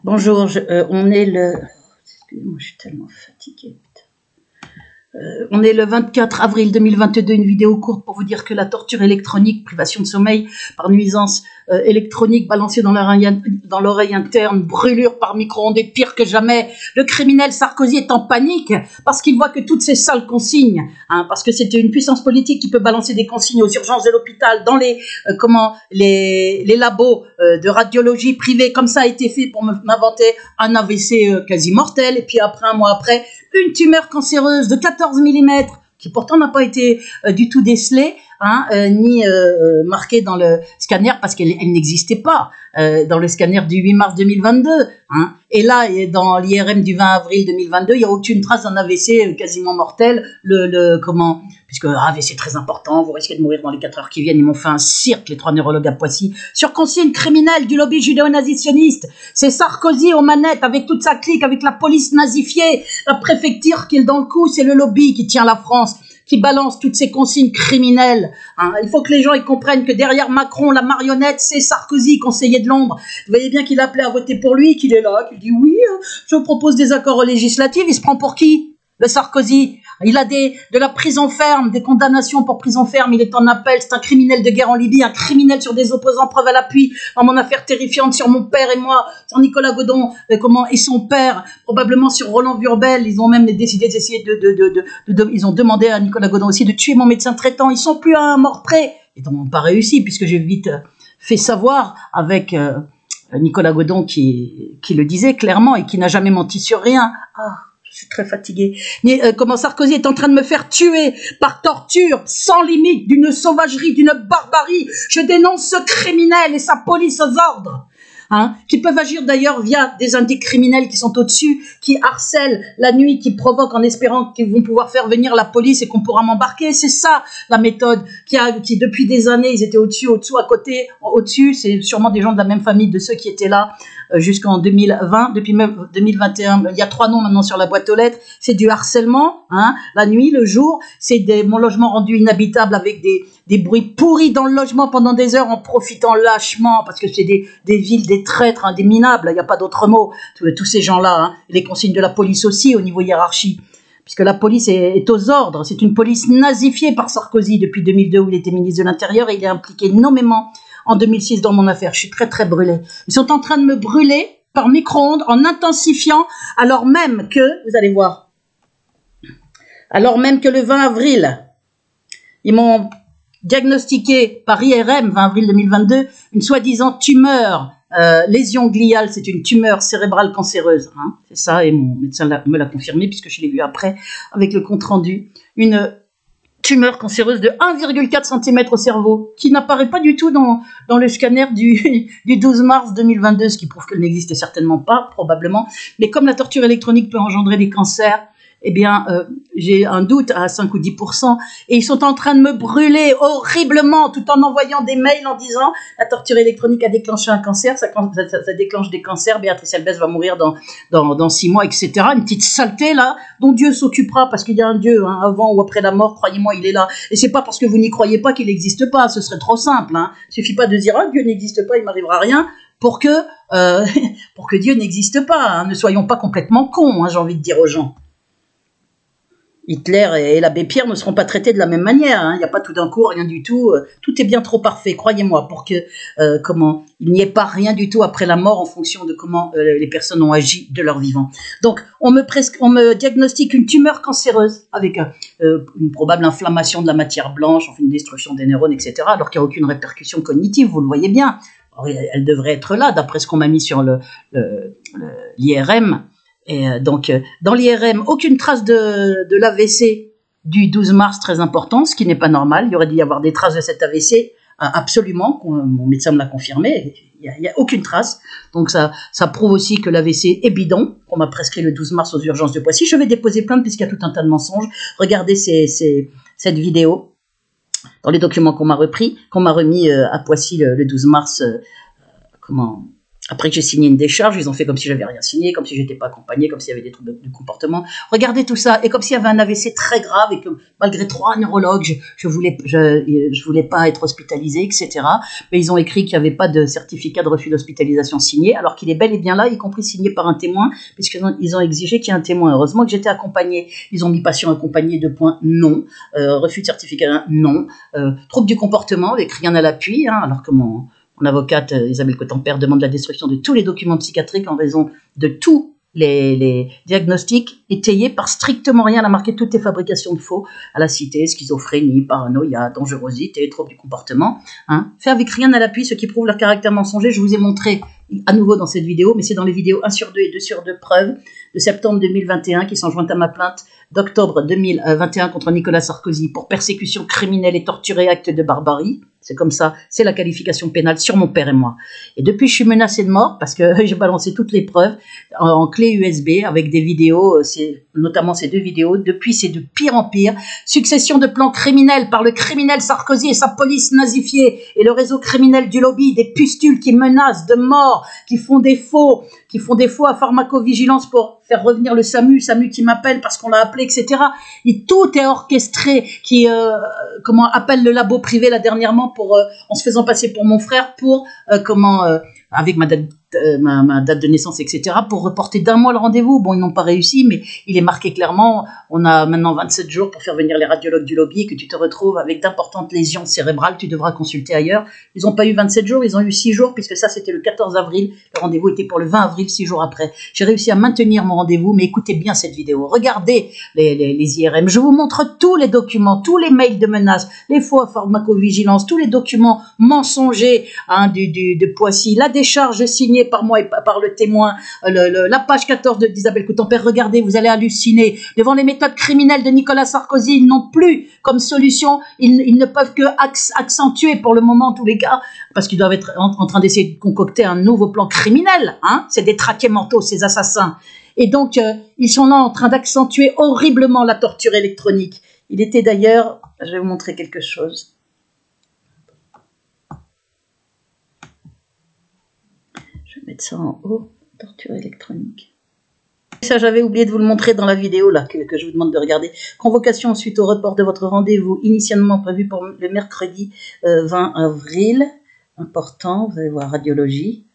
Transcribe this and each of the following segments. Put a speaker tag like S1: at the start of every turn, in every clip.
S1: Bonjour, on est le... Excusez-moi, je suis tellement fatiguée. On est le 24 avril 2022, une vidéo courte pour vous dire que la torture électronique, privation de sommeil par nuisance électronique balancée dans l'oreille interne, brûlure par micro-ondes est pire que jamais. Le criminel Sarkozy est en panique parce qu'il voit que toutes ces sales consignes, parce que c'était une puissance politique qui peut balancer des consignes aux urgences de l'hôpital, dans les labos de radiologie privés, comme ça a été fait pour m'inventer un AVC quasi mortel, et puis après, un mois après, une tumeur cancéreuse de 14 mm, qui pourtant n'a pas été du tout décelée, ni marquée dans le scanner, parce qu'elle n'existait pas dans le scanner du 8 mars 2022. Et là, dans l'IRM du 20 avril 2022, il n'y a aucune trace d'un AVC quasiment mortel. Puisque AVC très important, vous risquez de mourir dans les 4 heures qui viennent. Ils m'ont fait un cirque, les 3 neurologues à Poissy, sur consigne criminelle du lobby judéo-nazitionniste. C'est Sarkozy aux manettes, avec toute sa clique, avec la police nazifiée, la préfecture qui est dans le coup, c'est le lobby qui tient la France, qui balance toutes ces consignes criminelles. Il faut que les gens ils comprennent que derrière Macron, la marionnette, c'est Sarkozy, conseiller de l'ombre. Vous voyez bien qu'il a appelé à voter pour lui, qu'il est là, qu'il dit oui, je propose des accords législatifs. Il se prend pour qui, le Sarkozy? Il a de la prison ferme, des condamnations pour prison ferme, il est en appel, c'est un criminel de guerre en Libye, un criminel sur des opposants, preuve à l'appui, dans mon affaire terrifiante sur mon père et moi, sur Nicolas Godon, et son père, probablement sur Roland Burbel. Ils ont même décidé d'essayer ils ont demandé à Nicolas Godon aussi de tuer mon médecin traitant. Ils sont plus à un mort près. Ils n'ont pas réussi, puisque j'ai vite fait savoir avec Nicolas Godon qui le disait clairement et qui n'a jamais menti sur rien. Je suis très fatiguée. Comment Sarkozy est en train de me faire tuer par torture, sans limite, d'une sauvagerie, d'une barbarie. Je dénonce ce criminel et sa police aux ordres. Qui peuvent agir d'ailleurs via des indices criminels qui sont au-dessus, qui harcèlent la nuit, qui provoquent en espérant qu'ils vont pouvoir faire venir la police et qu'on pourra m'embarquer. C'est ça la méthode qui depuis des années, ils étaient au-dessus, au-dessous, à côté, au-dessus. C'est sûrement des gens de la même famille de ceux qui étaient là jusqu'en 2020, depuis même 2021. Il y a 3 noms maintenant sur la boîte aux lettres. C'est du harcèlement, la nuit, le jour. C'est mon logement rendu inhabitable avec des bruits pourris dans le logement pendant des heures en profitant lâchement, parce que c'est des villes, des traîtres, des minables, il n'y a pas d'autre mot, tous ces gens-là, les consignes de la police aussi au niveau hiérarchie, puisque la police est aux ordres. C'est une police nazifiée par Sarkozy depuis 2002 où il était ministre de l'Intérieur, et il est impliqué nommément en 2006 dans mon affaire. Je suis très très brûlée. Ils sont en train de me brûler par micro-ondes en intensifiant, alors même que, vous allez voir, alors même que le 20 avril, ils m'ont diagnostiqué par IRM, 20 avril 2022, une soi-disant tumeur, lésion gliale, c'est une tumeur cérébrale cancéreuse. C'est ça, et mon médecin me l'a confirmé, puisque je l'ai vu après, avec le compte-rendu. Une tumeur cancéreuse de 1,4 cm au cerveau, qui n'apparaît pas du tout dans le scanner du 12 mars 2022, ce qui prouve qu'elle n'existait certainement pas, probablement. Mais comme la torture électronique peut engendrer des cancers, eh bien, j'ai un doute à 5 ou 10%, et ils sont en train de me brûler horriblement, tout en envoyant des mails en disant la torture électronique a déclenché un cancer, ça déclenche des cancers, Béatrice Elbès va mourir dans 6 mois, etc. Une petite saleté là, dont Dieu s'occupera, parce qu'il y a un Dieu, avant ou après la mort, croyez-moi, il est là. Et c'est pas parce que vous n'y croyez pas qu'il n'existe pas, ce serait trop simple. Il suffit pas de dire Dieu n'existe pas, il m'arrivera rien, pour que Dieu n'existe pas. Ne soyons pas complètement cons, j'ai envie de dire aux gens. Hitler et l'abbé Pierre ne seront pas traités de la même manière. Il n'y a pas tout d'un coup, rien du tout. Tout est bien trop parfait, croyez-moi, pour que il n'y ait pas rien du tout après la mort en fonction de comment les personnes ont agi de leur vivant. Donc, on me diagnostique une tumeur cancéreuse avec une probable inflammation de la matière blanche, enfin une destruction des neurones, etc., alors qu'il n'y a aucune répercussion cognitive, vous le voyez bien. Alors, elle devrait être là, d'après ce qu'on m'a mis sur l'IRM. Et donc, dans l'IRM, aucune trace de l'AVC du 12 mars, très important, ce qui n'est pas normal. Il y aurait dû y avoir des traces de cet AVC, absolument, mon médecin me l'a confirmé, il n'y a aucune trace. Donc ça prouve aussi que l'AVC est bidon, qu'on m'a prescrit le 12 mars aux urgences de Poissy. Je vais déposer plainte puisqu'il y a tout un tas de mensonges. Regardez cette vidéo dans les documents qu'on m'a remis à Poissy le 12 mars, Après que j'ai signé une décharge, ils ont fait comme si j'avais rien signé, comme si j'étais pas accompagné, comme s'il y avait des troubles de comportement. Regardez tout ça, et comme s'il y avait un AVC très grave et que malgré 3 neurologues, je voulais pas être hospitalisé, etc. Mais ils ont écrit qu'il n'y avait pas de certificat de refus d'hospitalisation signé, alors qu'il est bel et bien là, y compris signé par un témoin, puisqu'ils ont exigé qu'il y ait un témoin. Heureusement que j'étais accompagné. Ils ont mis patient accompagné, 2 points, non. Refus de certificat, non. Trouble du comportement avec rien à l'appui, hein, alors que mon avocate Isabelle Cottempère demande la destruction de tous les documents psychiatriques en raison de tous les diagnostics étayés par strictement rien. Elle a marqué toutes les fabrications de faux à la cité, schizophrénie, paranoïa, dangerosité, trouble du comportement. Hein. Fait avec rien à l'appui, ce qui prouve leur caractère mensonger. Je vous ai montré à nouveau dans cette vidéo, mais c'est dans les vidéos 1 sur 2 et 2 sur 2 preuves de septembre 2021 qui sont jointes à ma plainte d'octobre 2021 contre Nicolas Sarkozy pour persécution criminelle et torturée, acte de barbarie. C'est comme ça, c'est la qualification pénale sur mon père et moi. Et depuis, je suis menacée de mort parce que j'ai balancé toutes les preuves en clé USB avec des vidéos, notamment ces 2 vidéos. Depuis, c'est de pire en pire. Succession de plans criminels par le criminel Sarkozy et sa police nazifiée et le réseau criminel du lobby, des pustules qui menacent de mort, qui font des faux à pharmacovigilance pour faire revenir le SAMU qui m'appelle parce qu'on l'a appelé, etc. Et tout est orchestré, qui appelle le labo privé là dernièrement pour en se faisant passer pour mon frère pour avec ma date de naissance, etc., pour reporter d'1 mois le rendez-vous. Bon, ils n'ont pas réussi, mais il est marqué clairement, on a maintenant 27 jours pour faire venir les radiologues du lobby, que tu te retrouves avec d'importantes lésions cérébrales, tu devras consulter ailleurs. Ils n'ont pas eu 27 jours, ils ont eu 6 jours, puisque ça, c'était le 14 avril. Le rendez-vous était pour le 20 avril, 6 jours après. J'ai réussi à maintenir mon rendez-vous, mais écoutez bien cette vidéo. Regardez les IRM. Je vous montre tous les documents, tous les mails de menaces, les faux à pharmacovigilance, tous les documents mensongers de Poissy, la décharge signée par moi et par le témoin, la page 14 d'Isabelle Cottempère. Regardez, vous allez halluciner. Devant les méthodes criminelles de Nicolas Sarkozy, ils n'ont plus comme solution, ils ne peuvent que accentuer pour le moment, en tous les cas, parce qu'ils doivent être en train d'essayer de concocter un nouveau plan criminel. Hein, c'est des traqués mentaux, ces assassins. Et donc, ils sont là en train d'accentuer horriblement la torture électronique. Il était d'ailleurs, je vais vous montrer quelque chose. Je vais mettre ça en haut, torture électronique. Ça, j'avais oublié de vous le montrer dans la vidéo là que je vous demande de regarder. Convocation suite au report de votre rendez-vous initialement prévu pour le mercredi 20 avril. Important, vous allez voir radiologie.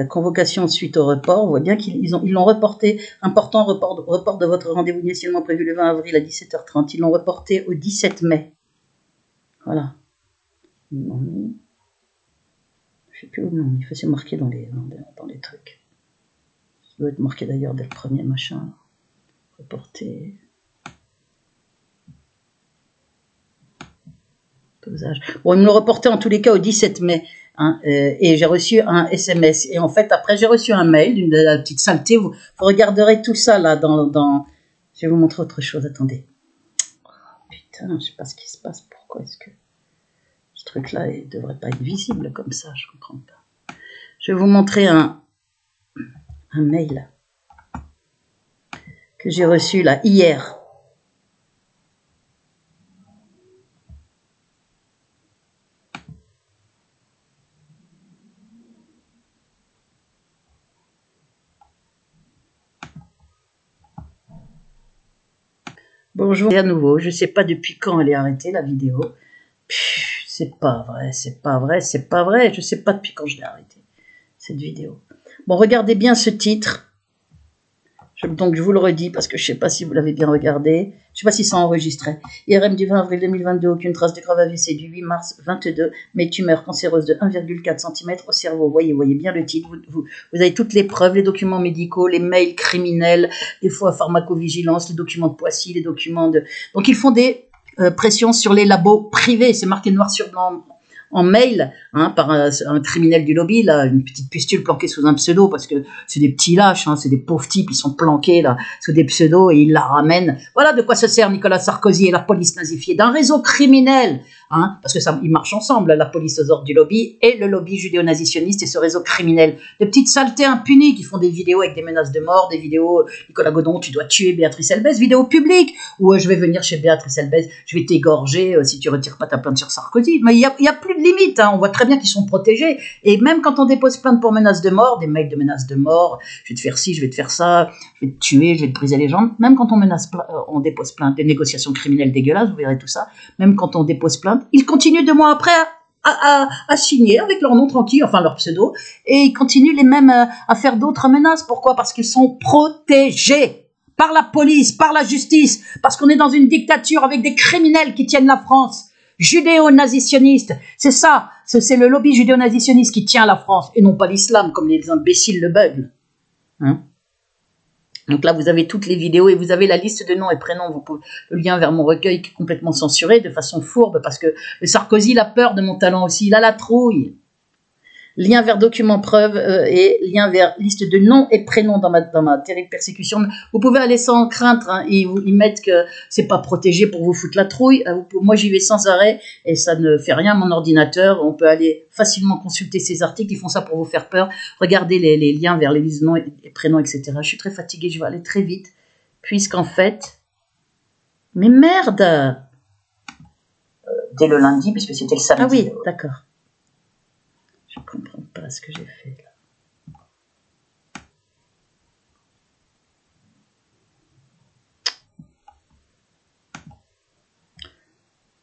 S1: Convocation suite au report. On voit bien qu'ils l'ont reporté. Important report de votre rendez-vous initialement prévu le 20 avril à 17h30. Ils l'ont reporté au 17 mai. Voilà. Non. Je sais plus où, non, il faut se marquer dans les trucs. Ça doit être marqué d'ailleurs dès le premier machin. Reporter. Dosage. Bon, ils me l'ont reporté en tous les cas au 17 mai. Hein, et j'ai reçu un SMS. Et en fait, après, j'ai reçu un mail de la petite saleté. Vous regarderez tout ça là dans. Je vais vous montrer autre chose. Attendez. Oh, putain, je sais pas ce qui se passe. Pourquoi est-ce que ce truc-là ne devrait pas être visible comme ça? Je comprends pas. Je vais vous montrer un mail que j'ai reçu là hier. Bonjour à nouveau, je ne sais pas depuis quand elle est arrêtée la vidéo. C'est pas vrai, je ne sais pas depuis quand je l'ai arrêtée, cette vidéo. Bon, regardez bien ce titre. Donc je vous le redis parce que je ne sais pas si vous l'avez bien regardé. Je ne sais pas si ça enregistrait. IRM du 20 avril 2022, aucune trace de grave AVC du 8 mars 22, mais tumeur cancéreuse de 1,4 cm au cerveau. Voyez bien le titre. Vous avez toutes les preuves, les documents médicaux, les mails criminels, des fois pharmacovigilance, les documents de Poissy, les documents de... Donc ils font des pressions sur les labos privés. C'est marqué noir sur blanc en mail, hein, par un criminel du lobby, là, une petite pustule planquée sous un pseudo, parce que c'est des petits lâches, hein, c'est des pauvres types, ils sont planqués là sous des pseudos et ils la ramènent. Voilà de quoi se sert Nicolas Sarkozy et la police nazifiée, d'un réseau criminel, hein, parce que ça, ils marchent ensemble, la police aux ordres du lobby et le lobby judéo-nazitionniste et ce réseau criminel. De petites saletés impunies qui font des vidéos avec des menaces de mort, des vidéos Nicolas Godon, tu dois tuer Béatrice Elbès, vidéos publiques, où je vais venir chez Béatrice Elbès, je vais t'égorger si tu retires pas ta plainte sur Sarkozy. Mais il y a plus de limite, hein, on voit très bien qu'ils sont protégés. Et même quand on dépose plainte pour menace de mort, des mails de menace de mort, je vais te faire ci, je vais te faire ça, je vais te tuer, je vais te briser les jambes, même quand on dépose plainte, des négociations criminelles dégueulasses, vous verrez tout ça, même quand on dépose plainte, ils continuent 2 mois après à signer avec leur nom tranquille, enfin leur pseudo, et ils continuent les mêmes à faire d'autres menaces. Pourquoi? Parce qu'ils sont protégés par la police, par la justice, parce qu'on est dans une dictature avec des criminels qui tiennent la France, judéo-nazitionniste. C'est ça, c'est le lobby judéo-nazitionniste qui tient la France, et non pas l'islam, comme les imbéciles le beuglent. Hein? Donc là, vous avez toutes les vidéos et vous avez la liste de noms et prénoms. Le lien vers mon recueil qui est complètement censuré de façon fourbe, parce que le Sarkozy il a peur de mon talent aussi, il a la trouille. Lien vers documents preuves et lien vers liste de noms et prénoms dans ma terrible persécution. Vous pouvez aller sans crainte, hein, ils mettent que c'est pas protégé pour vous foutre la trouille. Moi j'y vais sans arrêt et ça ne fait rien à mon ordinateur. On peut aller facilement consulter ces articles, ils font ça pour vous faire peur. Regardez les liens vers les listes de noms et prénoms, etc. Je suis très fatiguée, je vais aller très vite, puisqu'en fait... Mais merde, dès le lundi, puisque c'était le samedi. Ah oui, d'accord. Je ne comprends pas ce que j'ai fait là.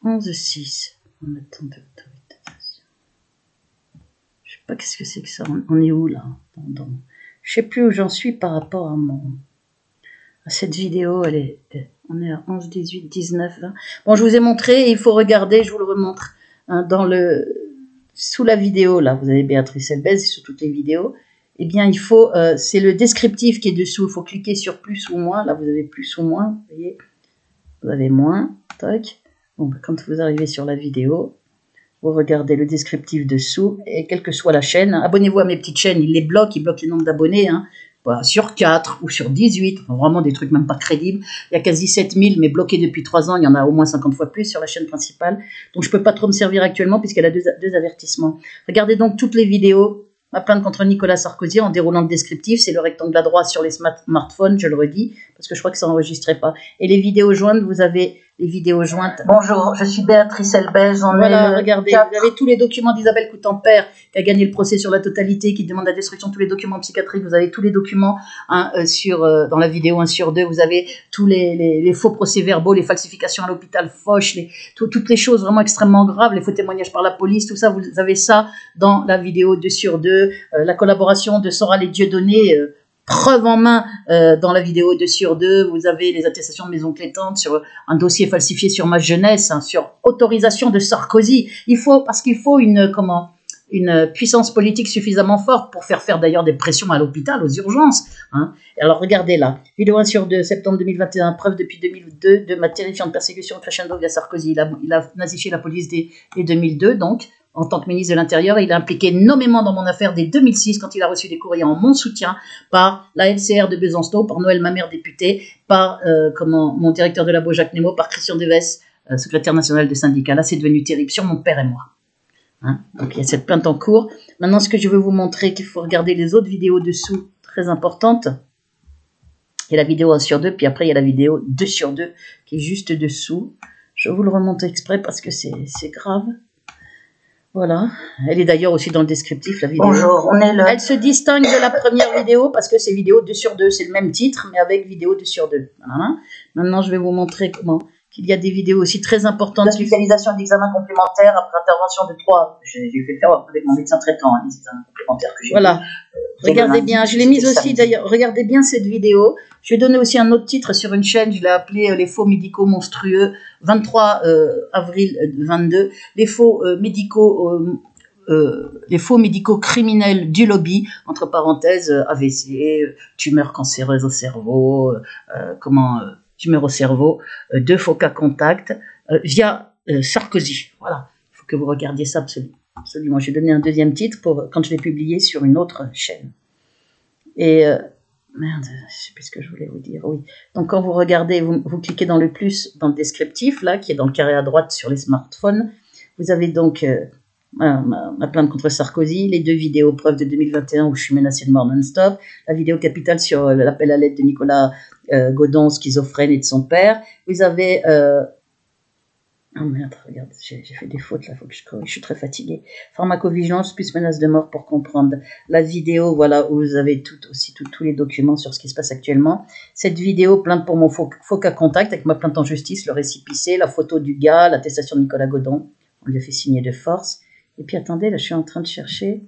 S1: 11-6. On attend de l'autorisation. Je sais pas qu'est-ce que c'est que ça. On est où là? Je sais plus où j'en suis par rapport à cette vidéo. On est à 11, 18, 19, 20. Bon, je vous ai montré et il faut regarder, je vous le remontre. Hein, sous la vidéo, là, vous avez Béatrice Elbez, sur toutes les vidéos, eh bien, c'est le descriptif qui est dessous, il faut cliquer sur plus ou moins, là, vous avez plus ou moins, vous voyez, vous avez moins, tac, bon, quand vous arrivez sur la vidéo, vous regardez le descriptif dessous, et quelle que soit la chaîne, abonnez-vous à mes petites chaînes, ils bloquent les nombres d'abonnés, hein, voilà, sur 4 ou sur 18, enfin, vraiment des trucs même pas crédibles. Il y a quasi 7000, mais bloqués depuis 3 ans, il y en a au moins 50 fois plus sur la chaîne principale. Donc je peux pas trop me servir actuellement puisqu'elle a deux avertissements. Regardez donc toutes les vidéos. Ma plainte contre Nicolas Sarkozy en déroulant le descriptif, c'est le rectangle à droite sur les smartphones, je le redis, parce que je crois que ça n'enregistrait pas. Et les vidéos jointes, vous avez les vidéos jointes. Bonjour, je suis Béatrice Elbez. Voilà, regardez, vous avez tous les documents d'Isabelle Coutamper, qui a gagné le procès sur la totalité, qui demande la destruction de tous les documents psychiatriques. Vous avez tous les documents hein, dans la vidéo 1 sur 2. Vous avez tous les faux procès-verbaux, les falsifications à l'hôpital Foch, toutes les choses vraiment extrêmement graves, les faux témoignages par la police, tout ça, vous avez ça dans la vidéo 2 sur 2. La collaboration de Soral et Dieudonné, preuve en main dans la vidéo 2 sur 2. Vous avez les attestations de mes oncles et tantes sur un dossier falsifié sur ma jeunesse, hein, sur autorisation de Sarkozy. Parce qu'il faut une puissance politique suffisamment forte pour faire d'ailleurs des pressions à l'hôpital, aux urgences. Hein. Alors regardez là, vidéo 1 sur 2, septembre 2021, preuve depuis 2002 de ma terrifiante persécution crescendo via Sarkozy. Il a nazifié la police dès 2002, donc, en tant que ministre de l'Intérieur, il a impliqué nommément dans mon affaire dès 2006, quand il a reçu des courriers en mon soutien par la LCR de Besançon, par Noël Mamère, député, par mon directeur de labo Jacques Nemo, par Christian Deves, secrétaire national de syndicat. Là, c'est devenu terrible, sur mon père et moi. Hein, donc il y a cette plainte en cours. Maintenant, ce que je veux vous montrer, qu'il faut regarder les autres vidéos dessous, très importantes. Il y a la vidéo 1 sur 2, puis après il y a la vidéo 2 sur 2, qui est juste dessous. Je vous le remonte exprès parce que c'est grave. Voilà. Elle est d'ailleurs aussi dans le descriptif, la vidéo. Bonjour, on est là. Elle se distingue de la première vidéo parce que c'est vidéo 2 sur 2. C'est le même titre, mais avec vidéo 2 sur 2. Voilà. Maintenant, je vais vous montrer qu'il y a des vidéos aussi très importantes. L'hospitalisation d'examen complémentaire après intervention de 3. J'ai fait faire avec mon médecin traitant, hein, les examens complémentaires que j'ai Voilà. Regardez bien, je l'ai mise aussi d'ailleurs. Regardez bien cette vidéo. Je vais donner aussi un autre titre sur une chaîne. Je l'ai appelé Les faux médicaux monstrueux. 23 avril 22. Les faux médicaux criminels du lobby, entre parenthèses, AVC, tumeur cancéreuse au cerveau, tumeur au cerveau, 2 faux cas contacts, via Sarkozy. Voilà, il faut que vous regardiez ça absolument. J'ai donné un deuxième titre quand je l'ai publié sur une autre chaîne. Et, merde, je sais plus ce que je voulais vous dire, oui. Donc quand vous regardez, vous cliquez dans le plus, dans le descriptif, là, qui est dans le carré à droite sur les smartphones, vous avez donc ma plainte contre Sarkozy, les 2 vidéos preuves de 2021 où je suis menacée de mort non-stop, la vidéo capitale sur l'appel à l'aide de Nicolas Godon, schizophrène, et de son père. Vous avez Oh merde, regarde, j'ai fait des fautes là, faut que je corrige, je suis très fatiguée. Pharmacovigilance plus menace de mort pour comprendre. La vidéo, voilà, où vous avez tous les documents sur ce qui se passe actuellement. Cette vidéo, plainte pour mon faux cas contact, avec ma plainte en justice, le récipicé, la photo du gars, l'attestation de Nicolas Godon, on lui a fait signer de force. Et puis attendez, là je suis en train de chercher.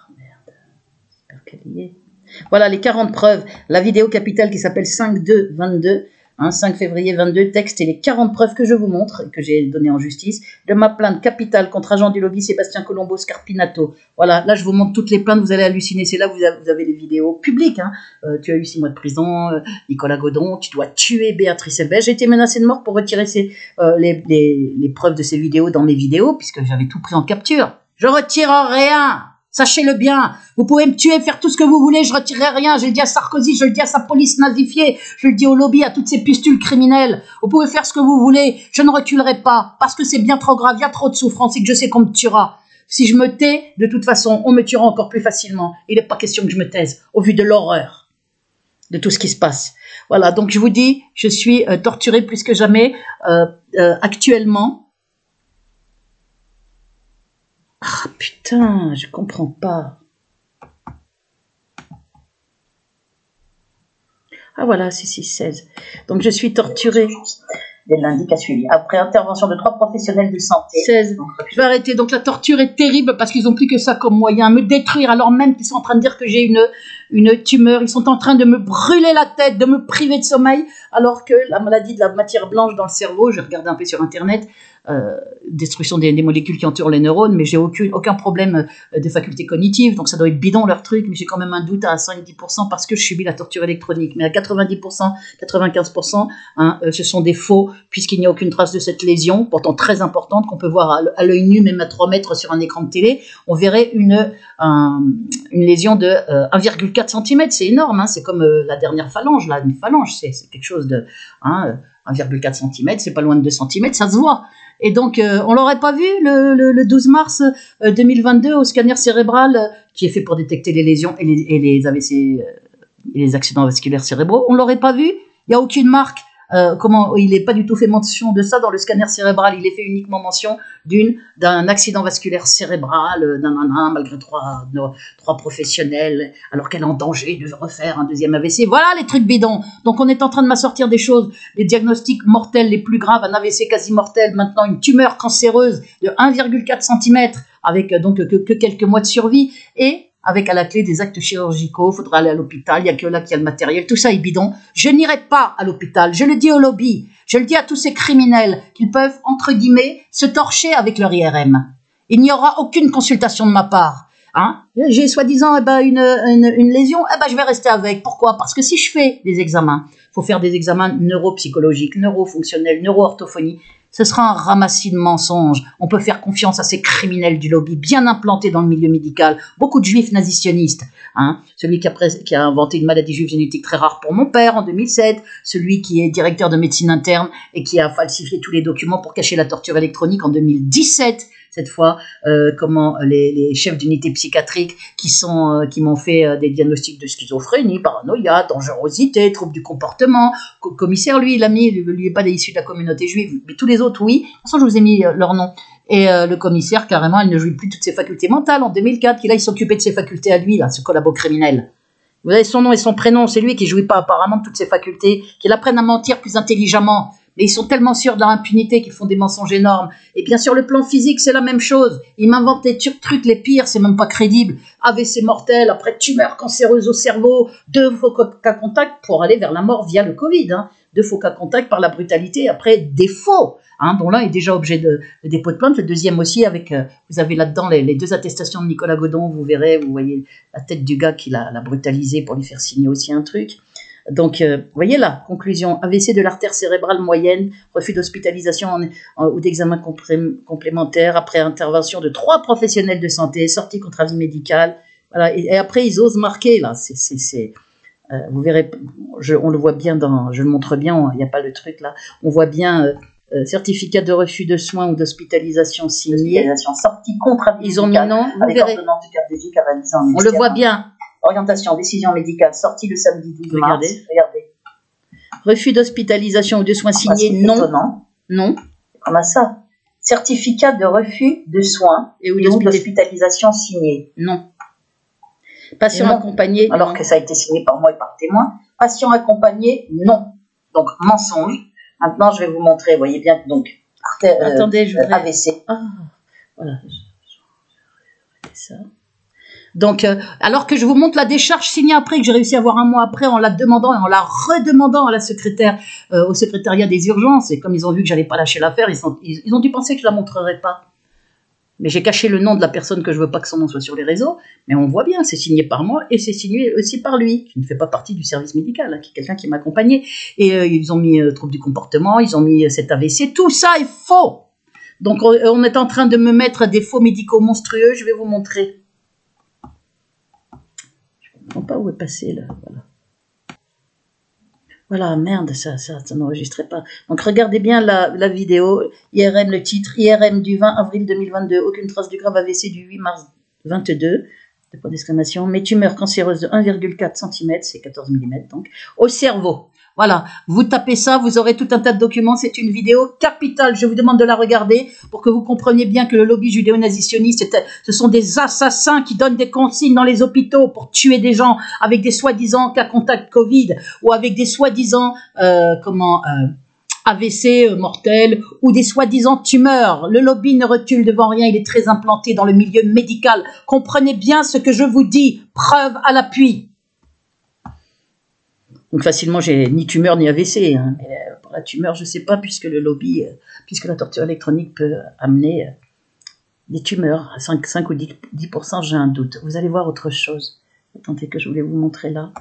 S1: Oh merde, j'espère qu'elle y est. Voilà les 40 preuves, la vidéo capitale qui s'appelle 5-2-22. 5 février 22, texte et les 40 preuves que je vous montre et que j'ai données en justice de ma plainte capitale contre agent du lobby Sébastien Colombo Scarpinato. Voilà, là je vous montre toutes les plaintes, vous allez halluciner. C'est là que vous avez les vidéos publiques. Tu as eu 6 mois de prison, Nicolas Godon, tu dois tuer Béatrice Ebel. J'ai été menacé de mort pour retirer les preuves de ces vidéos dans mes vidéos, puisque j'avais tout pris en capture. Je retire rien. Sachez-le bien, vous pouvez me tuer, faire tout ce que vous voulez, je retirerai rien. Je le dis à Sarkozy, je le dis à sa police nazifiée, je le dis au lobby, à toutes ces pustules criminelles. Vous pouvez faire ce que vous voulez, je ne reculerai pas, parce que c'est bien trop grave, il y a trop de souffrance et que je sais qu'on me tuera. Si je me tais, de toute façon, on me tuera encore plus facilement. Il n'est pas question que je me taise, au vu de l'horreur de tout ce qui se passe. Voilà, donc je vous dis, je suis torturée plus que jamais actuellement. Ah putain, je comprends pas. Ah voilà, c'est 6-16. Donc je suis torturée. Dès lundi qui a suivi. Après intervention de 3 professionnels de santé. 16. Je vais arrêter. Donc la torture est terrible parce qu'ils n'ont plus que ça comme moyen. Me détruire alors même qu'ils sont en train de dire que j'ai une tumeur. Ils sont en train de me brûler la tête, de me priver de sommeil. Alors que la maladie de la matière blanche dans le cerveau, j'ai regardé un peu sur Internet, destruction des molécules qui entourent les neurones, mais j'ai aucun problème de faculté cognitive, donc ça doit être bidon leur truc, mais j'ai quand même un doute à 5-10% parce que je subis la torture électronique. Mais à 90%, 95%, ce sont des faux, puisqu'il n'y a aucune trace de cette lésion, pourtant très importante, qu'on peut voir à l'œil nu, même à 3 mètres sur un écran de télé. On verrait une lésion de 1,4 cm, c'est énorme, c'est comme la dernière phalange, là, une phalange, c'est quelque chose de 1,4 cm, c'est pas loin de 2 cm, ça se voit. Et donc, on l'aurait pas vu le 12 mars 2022 au scanner cérébral qui est fait pour détecter les lésions et les AVC et les accidents vasculaires cérébraux. On l'aurait pas vu. Il n'y a aucune marque. Il n'est pas du tout fait mention de ça dans le scanner cérébral. Il est fait uniquement mention d'un accident vasculaire cérébral, malgré trois professionnels, alors qu'elle est en danger de refaire un deuxième AVC. Voilà les trucs bidons. Donc on est en train de m'assortir des choses, les diagnostics mortels les plus graves, un AVC quasi mortel, maintenant une tumeur cancéreuse de 1,4 cm, avec donc que quelques mois de survie, et avec à la clé des actes chirurgicaux, il faudra aller à l'hôpital, il n'y a que là qu'il y a le matériel, tout ça est bidon. Je n'irai pas à l'hôpital, je le dis au lobby, je le dis à tous ces criminels qu'ils peuvent, entre guillemets, se torcher avec leur IRM. Il n'y aura aucune consultation de ma part. J'ai soi-disant une lésion, je vais rester avec. Pourquoi? Parce que si je fais des examens, il faut faire des examens neuropsychologiques, neurofonctionnels, neuroorthophonie, ce sera un ramassis de mensonges. On peut faire confiance à ces criminels du lobby bien implantés dans le milieu médical. Beaucoup de juifs nazisionistes. Celui qui a inventé une maladie juive génétique très rare pour mon père en 2007. Celui qui est directeur de médecine interne et qui a falsifié tous les documents pour cacher la torture électronique en 2017. Cette fois, les chefs d'unité psychiatrique qui m'ont fait des diagnostics de schizophrénie, paranoïa, dangerosité, troubles du comportement. Commissaire, lui, il a mis, lui n'est pas issu de la communauté juive, mais tous les autres, oui. De toute façon, je vous ai mis leur nom. Et le commissaire, carrément, il ne jouit plus de toutes ses facultés mentales en 2004, qu'il a s'occupait de ses facultés à lui, là, ce collabo criminel. Vous avez son nom et son prénom, c'est lui qui ne jouit pas apparemment de toutes ses facultés, qu'il apprenne à mentir plus intelligemment. Mais ils sont tellement sûrs de leur impunité qu'ils font des mensonges énormes. Et bien sûr, le plan physique, c'est la même chose. Ils m'inventent des trucs les pires, c'est même pas crédible. AVC mortel, après tumeur cancéreuse au cerveau, 2 faux cas contact pour aller vers la mort via le Covid. 2 faux cas contact par la brutalité, après des faux, dont l'un est déjà objet de dépôt de plainte. Le deuxième aussi, vous avez là-dedans les 2 attestations de Nicolas Godon, vous verrez, vous voyez la tête du gars qui l'a brutalisé pour lui faire signer aussi un truc. Donc, vous voyez là, conclusion, AVC de l'artère cérébrale moyenne, refus d'hospitalisation ou d'examen complémentaire après intervention de 3 professionnels de santé, sortie contre avis médical. Voilà, et après, ils osent marquer, là, vous verrez, on le voit bien je le montre bien, il n'y a pas le truc là, on voit bien certificat de refus de soins ou d'hospitalisation signé. Sortie contre avis médical. Ils ont mis non, vous verrez. On le voit bien. Orientation, décision médicale, sortie le samedi 12 mars. Regardez. Refus d'hospitalisation ou de soins signés, non. Étonnant. Non.
S2: On a ça. Certificat de refus de soins et ou d'hospitalisation signé.
S1: Non. Patient accompagné.
S2: Alors que ça a été signé par moi et par témoin. Patient accompagné, non. Donc, mensonge. Maintenant, je vais vous montrer. Vous voyez bien, donc,
S1: attendez, je voudrais...
S2: AVC.
S1: Ah, voilà. Ça. Donc, alors que je vous montre la décharge signée après, que j'ai réussi à avoir un mois après, en la demandant et en la redemandant à la secrétaire, au secrétariat des urgences, et comme ils ont vu que j'allais pas lâcher l'affaire, ils ont dû penser que je la montrerais pas. Mais j'ai caché le nom de la personne que je veux pas que son nom soit sur les réseaux, mais on voit bien, c'est signé par moi et c'est signé aussi par lui, qui ne fait pas partie du service médical, hein, qui est quelqu'un qui m'accompagnait. Et ils ont mis trouble du comportement, ils ont mis cet AVC, tout ça est faux. Donc on est en train de me mettre des faux médicaux monstrueux, je vais vous montrer. Je ne comprends pas où est passé là, voilà. Voilà, merde, ça n'enregistrait pas. Donc regardez bien la vidéo, IRM, le titre, IRM du 20 avril 2022, aucune trace du grave AVC du 8 mars 22, de point d'exclamation, mes tumeurs cancéreuses de 1,4 cm, c'est 14 mm donc, au cerveau. Voilà, vous tapez ça, vous aurez tout un tas de documents, c'est une vidéo capitale, je vous demande de la regarder pour que vous compreniez bien que le lobby judéo-nazitionniste, ce sont des assassins qui donnent des consignes dans les hôpitaux pour tuer des gens avec des soi-disant cas contact Covid ou avec des soi-disant, AVC mortel ou des soi-disant tumeurs. Le lobby ne recule devant rien, il est très implanté dans le milieu médical. Comprenez bien ce que je vous dis, preuve à l'appui. Donc facilement, j'ai ni tumeur ni AVC. Hein. Mais pour la tumeur, je ne sais pas, puisque le lobby, puisque la torture électronique peut amener des tumeurs à 5 ou 10%, j'ai un doute. Vous allez voir autre chose. Attendez que je voulais vous montrer là.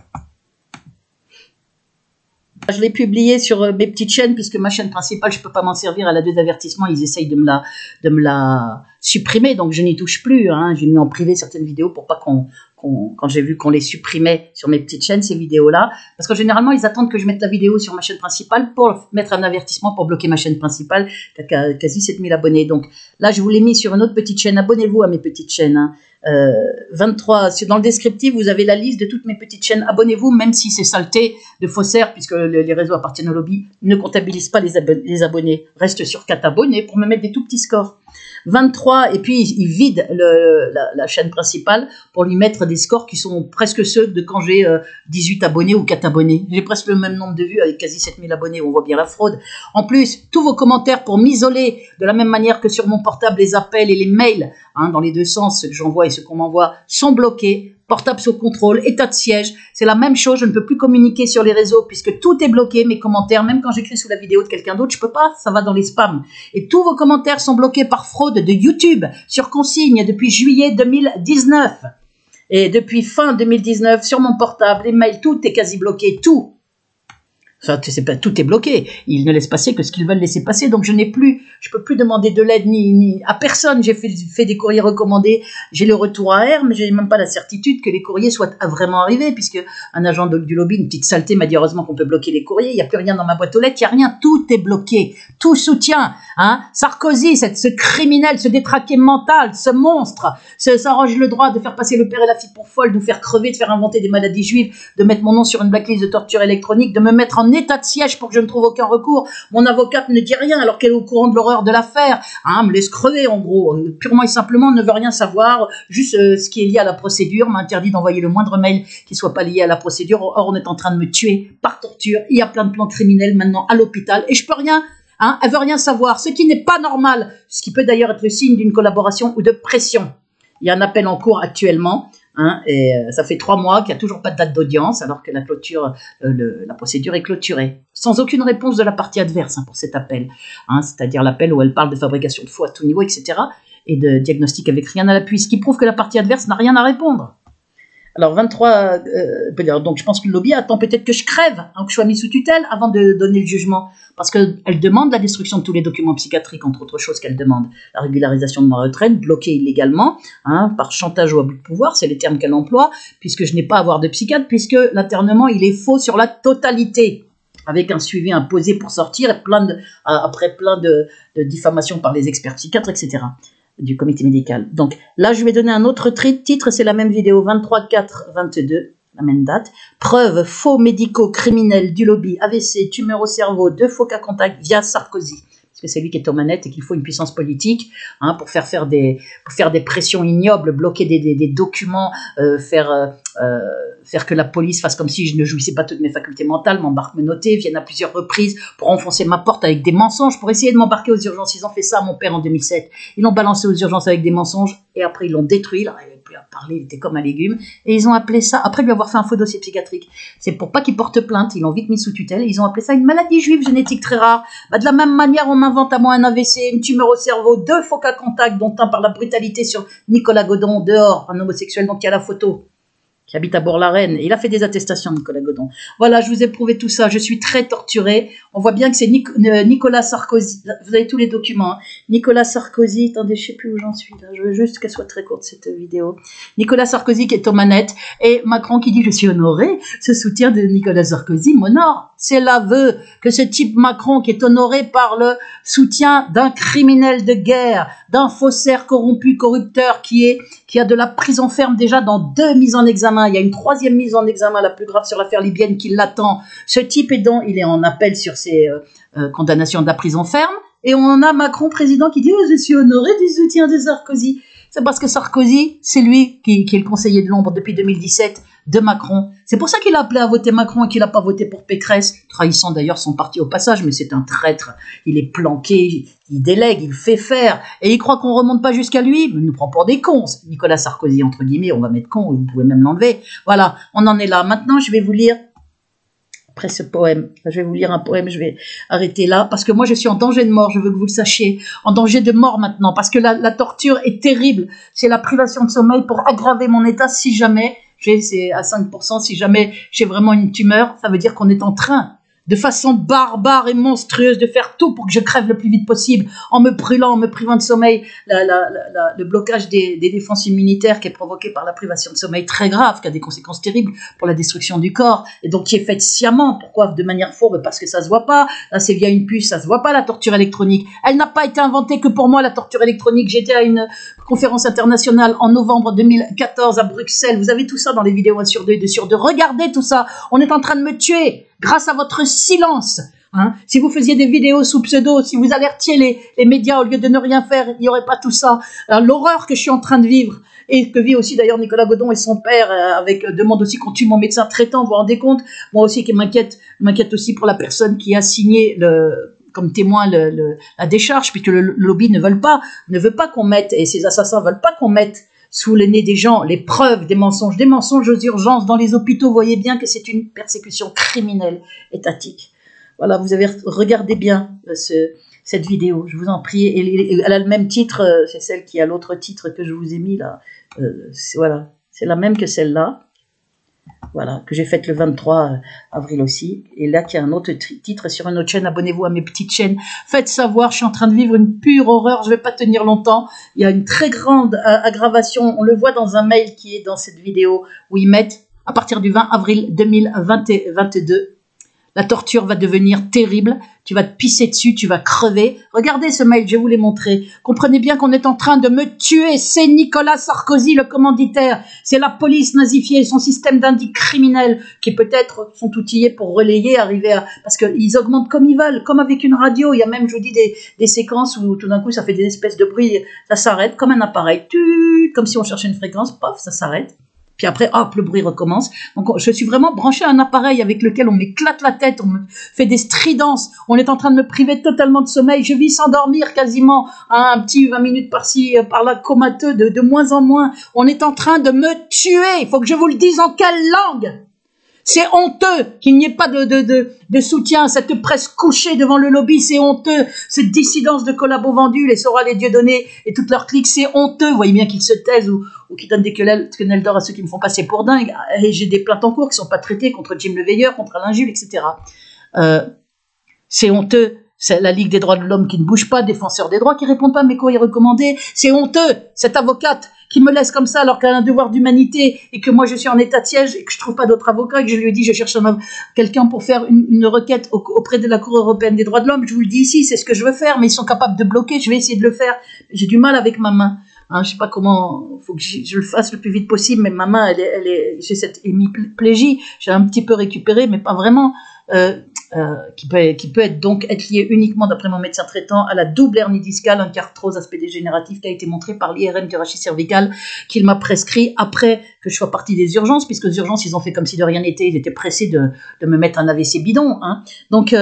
S1: Je l'ai publié sur mes petites chaînes, puisque ma chaîne principale, je ne peux pas m'en servir. Elle a 2 avertissements, ils essayent de me la supprimer, donc je n'y touche plus. Hein. J'ai mis en privé certaines vidéos pour pas quand j'ai vu qu'on les supprimait sur mes petites chaînes, ces vidéos-là, parce que généralement, ils attendent que je mette la vidéo sur ma chaîne principale pour mettre un avertissement pour bloquer ma chaîne principale, qui a quasi 7000 abonnés. Donc là, je vous l'ai mis sur une autre petite chaîne. Abonnez-vous à mes petites chaînes. Hein. 23, dans le descriptif, vous avez la liste de toutes mes petites chaînes. Abonnez-vous, même si c'est saleté de faussaire, puisque les réseaux appartiennent au lobby, ne comptabilise pas les abonnés. Reste sur 4 abonnés pour me mettre des tout petits scores. 23, et puis il vide la chaîne principale pour lui mettre des scores qui sont presque ceux de quand j'ai 18 abonnés ou 4 abonnés. J'ai presque le même nombre de vues avec quasi 7000 abonnés, on voit bien la fraude. En plus, tous vos commentaires pour m'isoler de la même manière que sur mon portable, les appels et les mails, hein, dans les deux sens, ceux que j'envoie et ceux qu'on m'envoie, sont bloqués. Portable sous contrôle, état de siège, c'est la même chose, je ne peux plus communiquer sur les réseaux puisque tout est bloqué, mes commentaires, même quand j'écris sous la vidéo de quelqu'un d'autre, je peux pas, ça va dans les spams. Et tous vos commentaires sont bloqués par fraude de YouTube sur consigne depuis juillet 2019. Et depuis fin 2019, sur mon portable, les mails, tout est quasi bloqué, tout. Enfin, tout est bloqué. Ils ne laissent passer que ce qu'ils veulent laisser passer. Donc, je peux plus demander de l'aide ni à personne. J'ai fait des courriers recommandés. J'ai le retour AR, mais j'ai même pas la certitude que les courriers soient vraiment arrivés, puisque un agent du lobby, une petite saleté, m'a dit heureusement qu'on peut bloquer les courriers. Il n'y a plus rien dans ma boîte aux lettres. Il n'y a rien. Tout est bloqué. Tout soutien. Hein. Sarkozy, ce criminel, ce détraqué mental, ce monstre, s'arroge le droit de faire passer le père et la fille pour folle, de nous faire crever, de faire inventer des maladies juives, de mettre mon nom sur une blacklist de torture électronique, de me mettre en état de siège pour que je ne trouve aucun recours. Mon avocate ne dit rien alors qu'elle est au courant de l'horreur de l'affaire. Hein, me laisse crever en gros. Purement et simplement ne veut rien savoir. Juste ce qui est lié à la procédure. M'interdit d'envoyer le moindre mail qui soit pas lié à la procédure. Or, on est en train de me tuer par torture. Il y a plein de plans criminels maintenant à l'hôpital et je peux rien. Hein, elle veut rien savoir. Ce qui n'est pas normal. Ce qui peut d'ailleurs être le signe d'une collaboration ou de pression. Il y a un appel en cours actuellement. Hein, et ça fait 3 mois qu'il n'y a toujours pas de date d'audience alors que la procédure est clôturée. Sans aucune réponse de la partie adverse pour cet appel. Hein, c'est-à-dire l'appel où elle parle de fabrication de faux à tout niveau, etc. et de diagnostic avec rien à l'appui, ce qui prouve que la partie adverse n'a rien à répondre. Alors 23, donc je pense que le lobby attend peut-être que je crève, hein, que je sois mis sous tutelle avant de donner le jugement. Parce qu'elle demande la destruction de tous les documents psychiatriques, entre autres choses qu'elle demande. La régularisation de ma retraite, bloquée illégalement, hein, par chantage ou abus de pouvoir, c'est les termes qu'elle emploie, puisque je n'ai pas à avoir de psychiatre, puisque l'internement, il est faux sur la totalité, avec un suivi imposé pour sortir, et après plein de diffamations par les experts psychiatres, etc., du comité médical. Donc là, je vais donner un autre titre, c'est la même vidéo, 23/4/22, la même date. Preuves faux médicaux criminels du lobby, AVC, tumeur au cerveau, 2 faux cas contact via Sarkozy. que c'est lui qui est aux manettes et qu'il faut une puissance politique hein, pour faire des pressions ignobles, bloquer des documents, faire que la police fasse comme si je ne jouissais pas toutes mes facultés mentales, m'embarque menotté, viennent à plusieurs reprises pour enfoncer ma porte avec des mensonges, pour essayer de m'embarquer aux urgences. Ils ont fait ça à mon père en 2007. Ils l'ont balancé aux urgences avec des mensonges et après ils l'ont détruit. Là, il n'avait plus à parler, il était comme un légume. Et ils ont appelé ça, après lui avoir fait un faux dossier psychiatrique, c'est pour pas qu'il porte plainte, ils l'ont vite mis sous tutelle et ils ont appelé ça une maladie juive génétique très rare. Bah, de la même manière, on m'invente à moi un AVC, une tumeur au cerveau, 2 faux cas contacts, dont un par la brutalité sur Nicolas Godon, dehors, un homosexuel dont il y a la photo, qui habite à Bourg-la-Reine. Il a fait des attestations, Nicolas Godon. Voilà, je vous ai prouvé tout ça. Je suis très torturée. On voit bien que c'est Nicolas Sarkozy. Vous avez tous les documents. Hein. Nicolas Sarkozy. Attendez, je sais plus où j'en suis là. Je veux juste qu'elle soit très courte, cette vidéo. Nicolas Sarkozy qui est aux manettes. Et Macron qui dit « Je suis honoré ». Ce soutien de Nicolas Sarkozy m'honore. C'est l'aveu que ce type Macron qui est honoré par le soutien d'un criminel de guerre, d'un faussaire corrompu, corrupteur qui a de la prison ferme déjà dans 2 mises en examen. Il y a une 3e mise en examen, la plus grave sur l'affaire libyenne, qui l'attend. Ce type il est en appel sur ses condamnations de la prison ferme. Et on a Macron, président, qui dit « Oh, je suis honoré du soutien de Sarkozy ». C'est parce que Sarkozy, c'est lui qui est le conseiller de l'ombre depuis 2017 de Macron. C'est pour ça qu'il a appelé à voter Macron et qu'il n'a pas voté pour Pécresse, trahissant d'ailleurs son parti au passage, mais c'est un traître. Il est planqué, il délègue, il fait faire, et il croit qu'on ne remonte pas jusqu'à lui, mais il nous prend pour des cons. Nicolas Sarkozy, entre guillemets, on va mettre con, vous pouvez même l'enlever. Voilà, on en est là. Maintenant, je vais vous lire, après ce poème, je vais vous lire un poème, je vais arrêter là, parce que moi je suis en danger de mort, je veux que vous le sachiez, en danger de mort maintenant, parce que la torture est terrible, c'est la privation de sommeil pour aggraver mon état si jamais, c'est à 5%, si jamais j'ai vraiment une tumeur, ça veut dire qu'on est en train, de façon barbare et monstrueuse, de faire tout pour que je crève le plus vite possible, en me brûlant, en me privant de sommeil, le blocage des défenses immunitaires qui est provoqué par la privation de sommeil très grave, qui a des conséquences terribles pour la destruction du corps, et donc qui est faite sciemment. Pourquoi? De manière fourbe, parce que ça se voit pas. Là, c'est via une puce, ça se voit pas, la torture électronique. Elle n'a pas été inventée que pour moi, la torture électronique. J'étais à une conférence internationale en novembre 2014 à Bruxelles. Vous avez tout ça dans les vidéos 1 sur 2 et 2 sur 2. Regardez tout ça. On est en train de me tuer grâce à votre silence. Hein, si vous faisiez des vidéos sous pseudo, si vous alertiez les médias au lieu de ne rien faire, il n'y aurait pas tout ça. L'horreur que je suis en train de vivre, et que vit aussi d'ailleurs Nicolas Godon et son père, avec demande aussi qu'on tue mon médecin traitant, vous vous rendez compte? Moi aussi qui m'inquiète aussi pour la personne qui a signé comme témoin la décharge, puisque le lobby ne veut pas qu'on mette, et ces assassins ne veulent pas qu'on mette sous le nez des gens les preuves des mensonges aux urgences, dans les hôpitaux. Vous voyez bien que c'est une persécution criminelle étatique. Voilà, vous avez regardé bien cette vidéo, je vous en prie. Et elle a le même titre, c'est celle qui a l'autre titre que je vous ai mis là. Voilà, c'est la même que celle-là. Voilà, que j'ai faite le 23 avril aussi. Et là, qui a un autre titre sur une autre chaîne. Abonnez-vous à mes petites chaînes. Faites savoir, je suis en train de vivre une pure horreur. Je ne vais pas tenir longtemps. Il y a une très grande aggravation. On le voit dans un mail qui est dans cette vidéo où ils mettent, à partir du 20 avril 2022, la torture va devenir terrible. Tu vas te pisser dessus, tu vas crever. Regardez ce mail, je vais vous les montrer. Comprenez bien qu'on est en train de me tuer. C'est Nicolas Sarkozy, le commanditaire. C'est la police nazifiée, son système d'indices criminels qui peut-être sont outillés pour relayer, parce qu'ils augmentent comme ils veulent, comme avec une radio. Il y a même, je vous dis, des séquences où tout d'un coup, ça fait des espèces de bruit. Ça s'arrête comme un appareil. Comme si on cherchait une fréquence, paf, ça s'arrête. Puis après, hop, le bruit recommence. Donc, je suis vraiment branchée à un appareil avec lequel on m'éclate la tête, on me fait des stridences. On est en train de me priver totalement de sommeil. Je vis sans dormir quasiment, un petit 20 minutes par-ci, par-là, comateux, de moins en moins. On est en train de me tuer. Il faut que je vous le dise en quelle langue. C'est honteux qu'il n'y ait pas de soutien à cette presse couchée devant le lobby. C'est honteux, cette dissidence de collabos vendus, les Sora, les Dieudonné et toutes leurs cliques. C'est honteux. Vous voyez bien qu'ils se taisent ou qu'ils donnent des quenelles d'or à ceux qui me font passer pour dingue. Et j'ai des plaintes en cours qui ne sont pas traitées contre Jim Le Veilleur, contre Alain Jules, etc. C'est honteux. C'est la Ligue des droits de l'homme qui ne bouge pas, défenseur des droits qui ne répondent pas à mes courriers recommandés. C'est honteux, cette avocate qui me laisse comme ça alors qu'elle a un devoir d'humanité et que moi je suis en état de siège et que je trouve pas d'autre avocat et que je lui ai dit je cherche quelqu'un pour faire une requête auprès de la Cour européenne des droits de l'homme. Je vous le dis ici, c'est ce que je veux faire, mais ils sont capables de bloquer, je vais essayer de le faire. J'ai du mal avec ma main. Hein, je sais pas comment, faut que je le fasse le plus vite possible, mais ma main, j'ai cette hémiplégie, j'ai un petit peu récupéré, mais pas vraiment. qui peut être donc être lié uniquement, d'après mon médecin traitant, à la double hernie discale, un arthrose aspect dégénératif qui a été montré par l'IRM du rachis cervical qu'il m'a prescrit après que je sois partie des urgences, puisque les urgences, ils ont fait comme si de rien n'était, ils étaient pressés de me mettre un AVC bidon. Hein. Donc,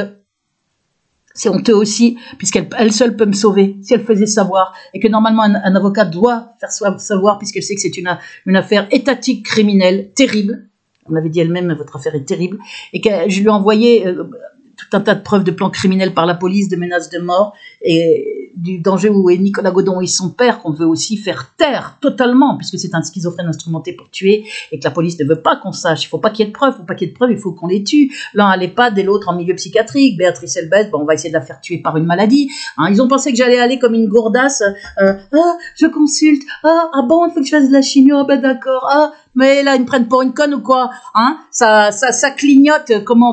S1: c'est honteux aussi, puisqu'elle seule peut me sauver, si elle faisait savoir, et que normalement un avocat doit faire savoir, puisqu'elle sait que c'est une affaire étatique criminelle terrible. On m'avait dit elle-même, votre affaire est terrible, et que je lui ai envoyé tout un tas de preuves de plans criminels par la police, de menaces de mort, et du danger où est Nicolas Godon et son père, qu'on veut aussi faire taire totalement, puisque c'est un schizophrène instrumenté pour tuer, et que la police ne veut pas qu'on sache. Il ne faut pas qu'il y ait de preuves, il faut qu'on les tue. L'un à l'EHPAD et l'autre en milieu psychiatrique. Béatrice Elbès, on va essayer de la faire tuer par une maladie. Hein, ils ont pensé que j'allais aller comme une gourdasse. Je consulte. Bon, il faut que je fasse de la chimio. D'accord. Mais là, ils me prennent pour une conne ou quoi, hein? Ça clignote,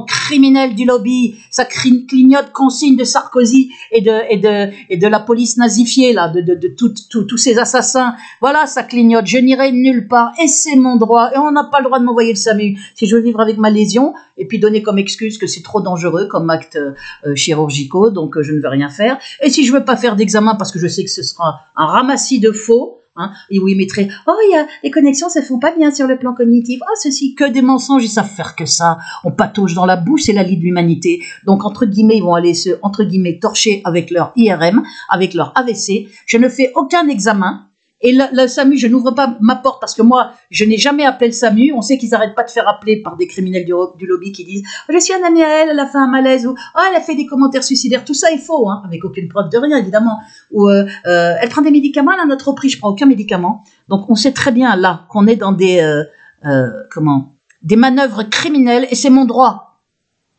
S1: criminel du lobby, ça clignote consigne de Sarkozy et de la police nazifiée, là, de tous ces assassins. Voilà, ça clignote. Je n'irai nulle part, et c'est mon droit, et on n'a pas le droit de m'envoyer le SAMU. Si je veux vivre avec ma lésion, et puis donner comme excuse que c'est trop dangereux comme acte chirurgicaux, donc je ne veux rien faire. Et si je veux pas faire d'examen parce que je sais que ce sera un ramassis de faux, hein, et où ils mettraient les connexions se font pas bien sur le plan cognitif, ceci, que des mensonges, ils savent faire que ça, on patauge dans la bouche, c'est la lie de l'humanité. Donc entre guillemets, ils vont aller se torcher avec leur IRM, avec leur AVC. Je ne fais aucun examen. Et le SAMU, je n'ouvre pas ma porte parce que moi, je n'ai jamais appelé le SAMU. On sait qu'ils n'arrêtent pas de faire appeler par des criminels du lobby qui disent « Je suis un ami à elle, elle a fait un malaise » ou « elle a fait des commentaires suicidaires ». Tout ça est faux, hein, avec aucune preuve de rien, évidemment. Ou elle prend des médicaments, elle a notre prix, je prends aucun médicament. Donc on sait très bien là qu'on est dans des manœuvres criminelles et c'est mon droit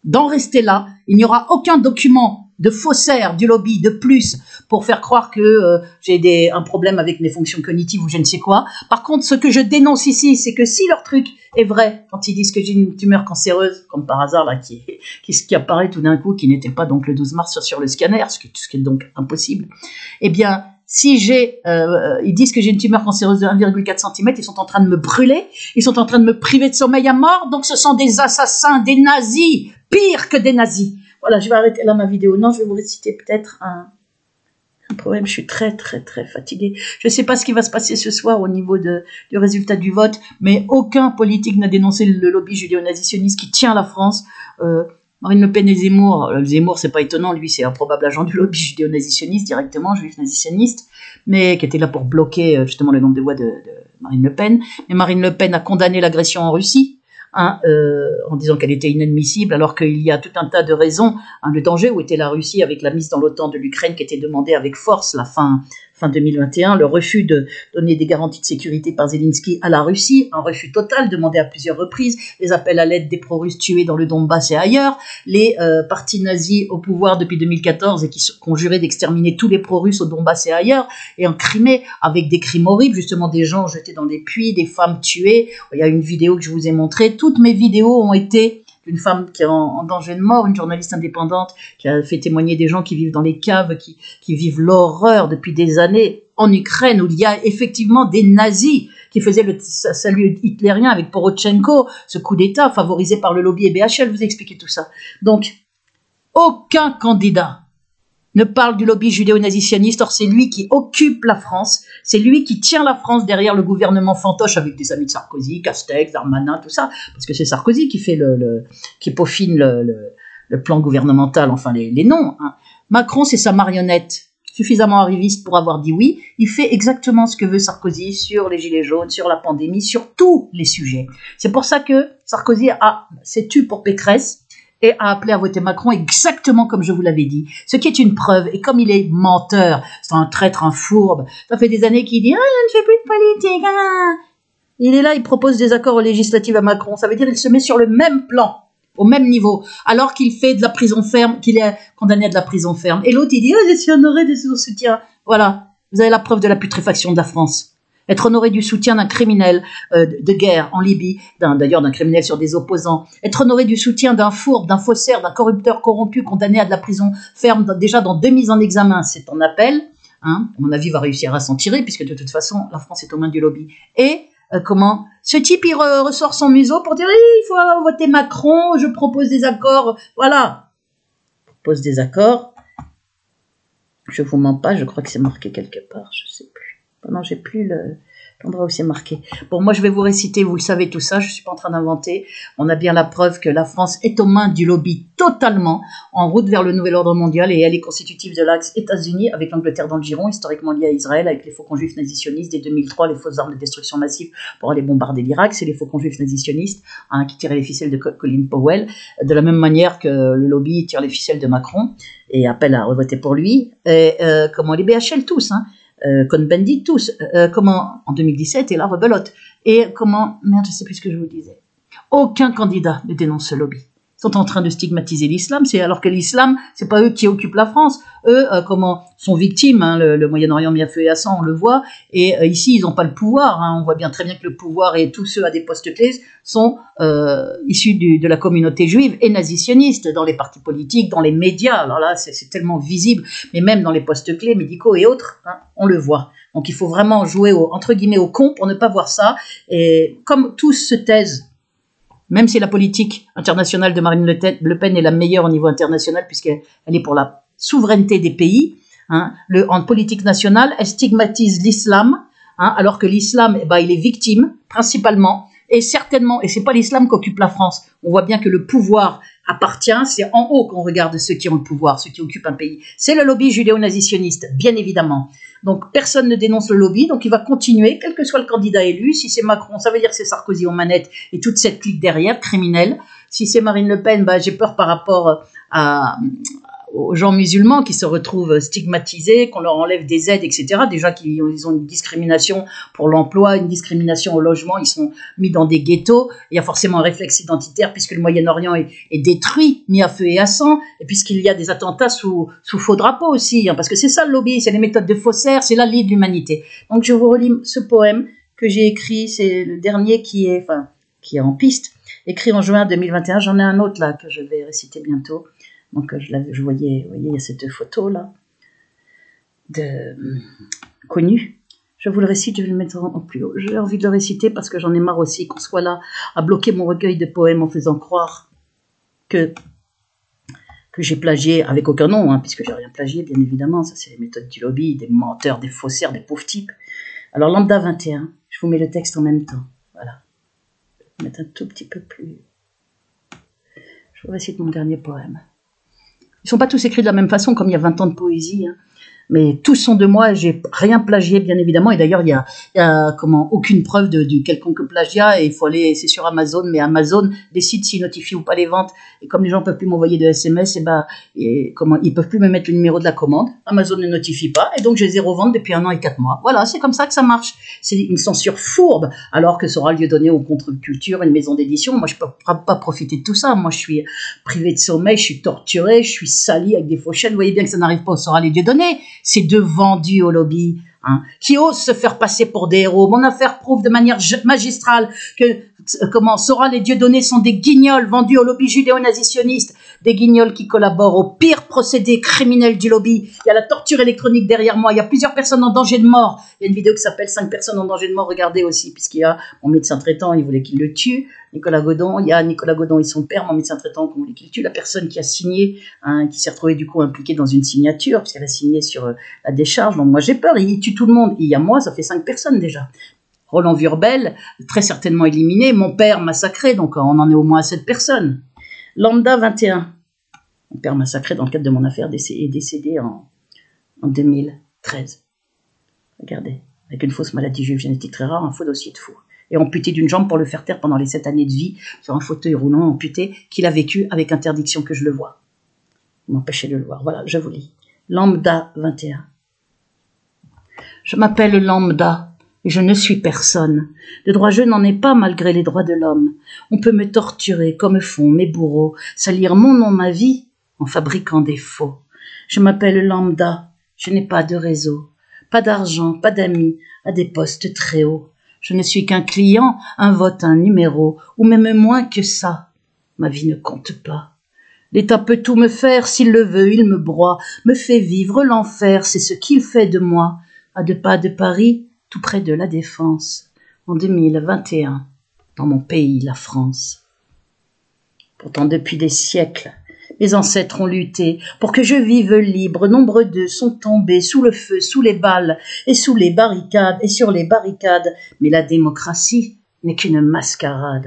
S1: d'en rester là. Il n'y aura aucun document de faussaire du lobby de plus pour faire croire que j'ai un problème avec mes fonctions cognitives ou je ne sais quoi. Par contre, ce que je dénonce ici, c'est que si leur truc est vrai, quand ils disent que j'ai une tumeur cancéreuse, comme par hasard là, qui apparaît tout d'un coup, qui n'était pas donc le 12 mars sur le scanner, ce qui est donc impossible, eh bien, si ils disent que j'ai une tumeur cancéreuse de 1,4 cm, ils sont en train de me brûler, ils sont en train de me priver de sommeil à mort, donc ce sont des assassins, des nazis, pire que des nazis. Voilà, je vais arrêter là ma vidéo. Non, je vais vous réciter peut-être un problème. Je suis très, très, très fatiguée. Je ne sais pas ce qui va se passer ce soir au niveau du résultat du vote, mais aucun politique n'a dénoncé le lobby judéo-nazitionniste qui tient la France. Marine Le Pen et Zemmour. Zemmour, c'est pas étonnant, lui, c'est un probable agent du lobby judéo-nazitionniste, directement, juif nazitionniste, mais qui était là pour bloquer justement le nombre de voix de Marine Le Pen. Mais Marine Le Pen a condamné l'agression en Russie, en disant qu'elle était inadmissible, alors qu'il y a tout un tas de raisons. Le danger où était la Russie avec la mise dans l'OTAN de l'Ukraine qui était demandée avec force la fin 2021, le refus de donner des garanties de sécurité par Zelensky à la Russie, un refus total demandé à plusieurs reprises, les appels à l'aide des pro-russes tués dans le Donbass et ailleurs, les partis nazis au pouvoir depuis 2014 et qui ont juré d'exterminer tous les pro-russes au Donbass et ailleurs, et en Crimée, avec des crimes horribles, justement des gens jetés dans des puits, des femmes tuées. Il y a une vidéo que je vous ai montrée, toutes mes vidéos ont été une femme qui est en danger de mort, une journaliste indépendante qui a fait témoigner des gens qui vivent dans les caves, qui vivent l'horreur depuis des années en Ukraine, où il y a effectivement des nazis qui faisaient le salut hitlérien avec Porochenko, ce coup d'État favorisé par le lobby et BHL, vous expliquez tout ça. Donc, aucun candidat ne parle du lobby judéo-nazitionniste, or c'est lui qui occupe la France, c'est lui qui tient la France derrière le gouvernement fantoche avec des amis de Sarkozy, Castex, Darmanin, tout ça, parce que c'est Sarkozy qui fait qui peaufine le plan gouvernemental, enfin les noms. Hein. Macron, c'est sa marionnette, suffisamment arriviste pour avoir dit oui, il fait exactement ce que veut Sarkozy sur les gilets jaunes, sur la pandémie, sur tous les sujets. C'est pour ça que Sarkozy s'est tu pour Pécresse, et a appelé à voter Macron exactement comme je vous l'avais dit. Ce qui est une preuve. Et comme il est menteur, c'est un traître, un fourbe, ça fait des années qu'il dit « Ah, je ne fais plus de politique, ah !» Il est là, il propose des accords législatifs à Macron. Ça veut dire qu'il se met sur le même plan, au même niveau, alors qu'il fait de la prison ferme, qu'il est condamné à de la prison ferme. Et l'autre, il dit « Ah, je suis honoré de son soutien. » Voilà, vous avez la preuve de la putréfaction de la France. Être honoré du soutien d'un criminel de guerre en Libye, d'ailleurs d'un criminel sur des opposants, être honoré du soutien d'un fourbe, d'un faussaire, d'un corrupteur corrompu condamné à de la prison ferme, déjà dans 2 mises en examen, c'est en appel, hein, à mon avis va réussir à s'en tirer, puisque de toute façon la France est aux mains du lobby. Et ce type il ressort son museau pour dire il faut voter Macron, je propose des accords, voilà. pose des accords. Je vous mens pas, je crois que c'est marqué quelque part, je sais plus. Non, j'ai plus l'endroit où c'est marqué. Bon, moi je vais vous réciter, vous le savez tout ça, je suis pas en train d'inventer. On a bien la preuve que la France est aux mains du lobby totalement, en route vers le nouvel ordre mondial, et elle est constitutive de l'axe États-Unis avec l'Angleterre dans le giron, historiquement liée à Israël, avec les faucons juifs nazisionistes dès 2003, les fausses armes de destruction massive pour aller bombarder l'Irak, c'est les faucons juifs nazisionistes qui tiraient les ficelles de Colin Powell, de la même manière que le lobby tire les ficelles de Macron et appelle à voter pour lui, et comment les BHL tous, Cohn-Bendit tous, comment en 2017 et la rebelote, et comment, merde je sais plus ce que je vous disais, aucun candidat ne dénonce ce lobby. Ils sont en train de stigmatiser l'islam, c'est alors que l'islam, c'est pas eux qui occupent la France, eux comment sont victimes, le Moyen-Orient mis à feu et à sang, on le voit, et ici ils n'ont pas le pouvoir, on voit bien très bien que le pouvoir et tous ceux à des postes clés sont issus de la communauté juive et nazitionniste, dans les partis politiques, dans les médias, alors là c'est tellement visible, mais même dans les postes clés médicaux et autres, on le voit. Donc il faut vraiment jouer entre guillemets au con pour ne pas voir ça, et comme tous se taisent, même si la politique internationale de Marine Le Pen est la meilleure au niveau international, puisqu'elle est pour la souveraineté des pays, en politique nationale, elle stigmatise l'islam, alors que l'islam, il est victime, principalement, et certainement, et c'est pas l'islam qu'occupe la France. On voit bien que le pouvoir appartient, c'est en haut qu'on regarde ceux qui ont le pouvoir, ceux qui occupent un pays. C'est le lobby judéo-nazitionniste, bien évidemment. Donc personne ne dénonce le lobby, donc il va continuer, quel que soit le candidat élu. Si c'est Macron, ça veut dire que c'est Sarkozy aux manettes et toute cette clique derrière, criminelle. Si c'est Marine Le Pen, j'ai peur par rapport aux gens musulmans qui se retrouvent stigmatisés, qu'on leur enlève des aides, etc. Déjà qu'ils ont une discrimination pour l'emploi, une discrimination au logement, ils sont mis dans des ghettos. Il y a forcément un réflexe identitaire puisque le Moyen-Orient est détruit, mis à feu et à sang, et puisqu'il y a des attentats sous faux drapeau aussi, parce que c'est ça le lobby, c'est les méthodes de faussaires, c'est la lie de l'humanité. Donc je vous relis ce poème que j'ai écrit, c'est le dernier qui est en piste, écrit en juin 2021. J'en ai un autre là que je vais réciter bientôt. Donc je voyais, vous voyez, il y a cette photo là connue. Je vous le récite, je vais le mettre en plus haut. J'ai envie de le réciter parce que j'en ai marre aussi qu'on soit là à bloquer mon recueil de poèmes en faisant croire que j'ai plagié avec aucun nom, puisque j'ai rien plagié, bien évidemment. Ça, c'est les méthodes du lobby, des menteurs, des faussaires, des pauvres types. Alors, Lambda 21, je vous mets le texte en même temps. Voilà. Je vais mettre un tout petit peu plus. Je vous récite mon dernier poème. Ils ne sont pas tous écrits de la même façon, comme il y a 20 ans de poésie, mais tous sont de moi, j'ai rien plagié, bien évidemment, et d'ailleurs, il y a aucune preuve du quelconque plagiat, et il faut aller, c'est sur Amazon, mais Amazon décide s'il notifie ou pas les ventes, et comme les gens ne peuvent plus m'envoyer de SMS, ils ne peuvent plus me mettre le numéro de la commande, Amazon ne notifie pas, et donc j'ai 0 vente depuis 1 an et 4 mois. Voilà, c'est comme ça que ça marche. C'est une censure fourbe, alors que ça aura lieu donné au Contre-Culture, une maison d'édition. Moi, je ne peux pas profiter de tout ça. Moi, je suis privé de sommeil, je suis torturé, je suis sali avec des faux chaînes. Vous voyez bien que ça n'arrive pas au Sera les Dieudonné. Ces deux vendus au lobby, qui osent se faire passer pour des héros. Mon affaire prouve de manière magistrale que Sora les Dieudonné sont des guignols vendus au lobby judéo-nazitionniste, des guignols qui collaborent au pire procédé criminel du lobby. Il y a la torture électronique derrière moi, il y a plusieurs personnes en danger de mort. Il y a une vidéo qui s'appelle 5 personnes en danger de mort, regardez aussi, puisqu'il y a mon médecin traitant, il voulait qu'il le tue, Nicolas Godon, il y a Nicolas Godon et son père, mon médecin traitant, qui voulait qu'il tue, la personne qui a signé, qui s'est retrouvée du coup impliquée dans une signature, puisqu'elle a signé sur la décharge. Donc moi j'ai peur, il tue tout le monde. Et il y a moi, ça fait 5 personnes déjà. Roland Vurbel, très certainement éliminé, mon père massacré, donc on en est au moins à 7 personnes. Lambda 21, mon père massacré dans le cadre de mon affaire est décédé en 2013. Regardez, avec une fausse maladie juive génétique très rare, un faux dossier de fou. Et amputé d'une jambe pour le faire taire pendant les 7 années de vie, sur un fauteuil roulant amputé, qu'il a vécu avec interdiction que je le vois. Vous m'empêchez de le voir. Voilà, je vous lis. Lambda 21. Je m'appelle Lambda. Et je ne suis personne. De droit je n'en ai pas malgré les droits de l'homme. On peut me torturer comme font mes bourreaux, salir mon nom, ma vie, en fabriquant des faux. Je m'appelle Lambda, je n'ai pas de réseau, pas d'argent, pas d'amis, à des postes très hauts. Je ne suis qu'un client, un vote, un numéro, ou même moins que ça. Ma vie ne compte pas. L'État peut tout me faire, s'il le veut, il me broie, me fait vivre l'enfer, c'est ce qu'il fait de moi. À 2 pas de Paris, tout près de la Défense, en 2021, dans mon pays, la France. Pourtant, depuis des siècles, Mes ancêtres ont lutté pour que je vive libre. Nombre d'eux sont tombés sous le feu, sous les balles et sous les barricades et sur les barricades. Mais la démocratie n'est qu'une mascarade.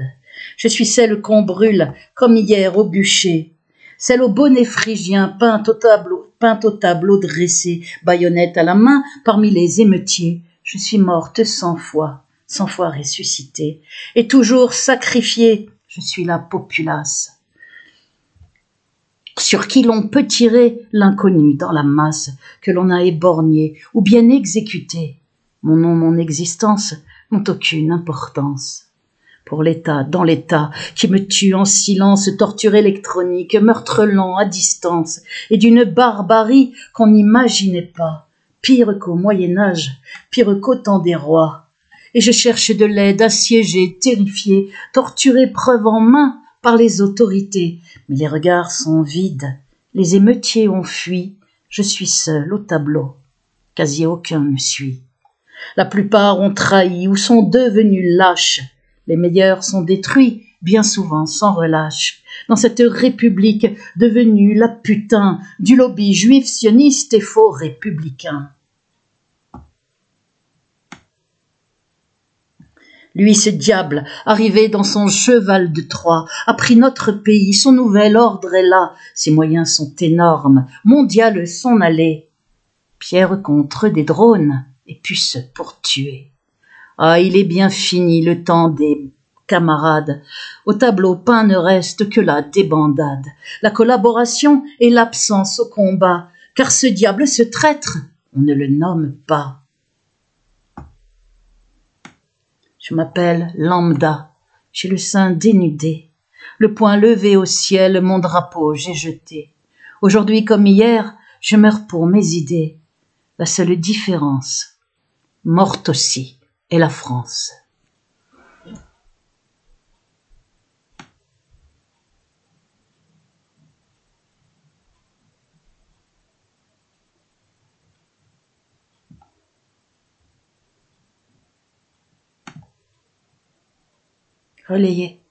S1: Je suis celle qu'on brûle comme hier au bûcher. Celle au bonnet phrygien peinte au tableau dressé, baïonnette à la main parmi les émeutiers. Je suis morte 100 fois ressuscitée, et toujours sacrifiée. Je suis la populace, sur qui l'on peut tirer l'inconnu dans la masse que l'on a éborgné ou bien exécuté. Mon nom, mon existence n'ont aucune importance. Pour l'État, dans l'État, qui me tue en silence, torture électronique, meurtre lent à distance, et d'une barbarie qu'on n'imaginait pas, pire qu'au Moyen-Âge, pire qu'au temps des rois. Et je cherche de l'aide, assiégée, terrifiée, torturée preuve en main par les autorités. Mais les regards sont vides, les émeutiers ont fui, je suis seule au tableau, quasi aucun me suit. La plupart ont trahi ou sont devenus lâches. Les meilleurs sont détruits, bien souvent sans relâche. Dans cette république devenue la putain du lobby juif sioniste et faux républicain. Lui, ce diable, arrivé dans son cheval de Troie, a pris notre pays, son nouvel ordre est là. Ses moyens sont énormes, mondial son allée. Pierre contre des drones et puces pour tuer. Ah, il est bien fini le temps des camarades. Au tableau peint ne reste que la débandade, la collaboration et l'absence au combat, car ce diable, ce traître, on ne le nomme pas. Je m'appelle Lambda, j'ai le sein dénudé, le poing levé au ciel, mon drapeau j'ai jeté. Aujourd'hui comme hier, je meurs pour mes idées. La seule différence, morte aussi, est la France. Relayez.